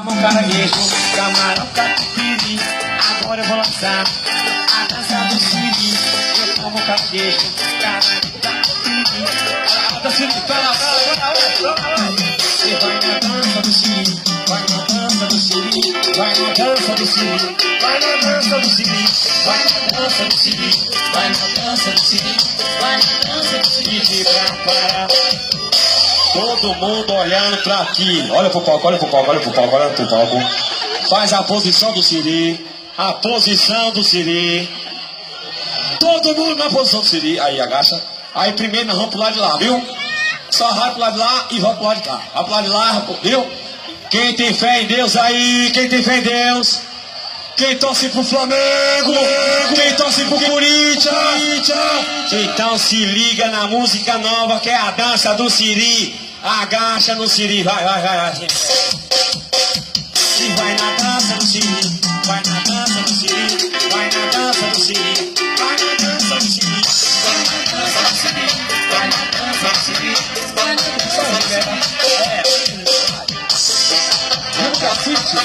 Caranguejo, camarão, catupiry. Agora eu vou lançar a dança do Siri. Eu como caranguejo, camarão, catupiry. A dança do Siri, vai lá. Você vai na dança do Siri, vai na dança do Siri, vai na dança do Siri, vai na dança do Siri, vai na dança do Siri, vai na dança do Siri, vai na dança do Siri. De pra todo mundo olhando pra ti. Olha pro palco, olha pro palco, olha pro palco, olha pro palco. Faz a posição do Siri. A posição do Siri. Todo mundo na posição do Siri. Aí agacha. Aí primeiro nós vamos pro lado de lá, viu? Só vai pro lado de lá e vamos pro lado de cá. Vai pro lado de lá, viu? Quem tem fé em Deus aí? Quem tem fé em Deus? Quem torce pro Flamengo? Quem torce pro Corinthians? Então se liga na música nova que é a dança do Siri. Agacha no Siri, vai. E vai na dança do Siri, vai na dança do Siri, vai na dança do Siri, vai na dança do Siri, vai na dança do Siri, vai na dança do Siri, vai na dança do Siri. Vamos cacete,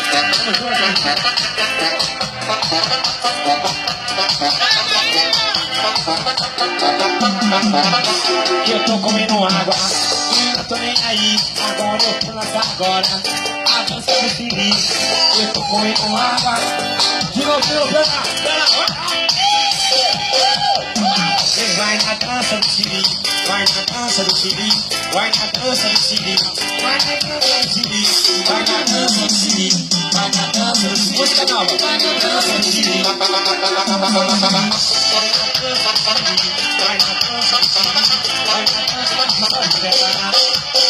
eu tô comendo água, não tô nem aí, agora eu vou lançar agora a dança do Siri. Eu tô comendo água, de novo, pera. Você vai na dança do Siri, vai na dança do Siri, vai na dança do Siri, vai na dança do Siri, vai na dança do Siri, vai na dança do Siri, música nova, vai na dança do Siri, vai na dança do Siri, vai na dança do Siri, vai na dança do Siri.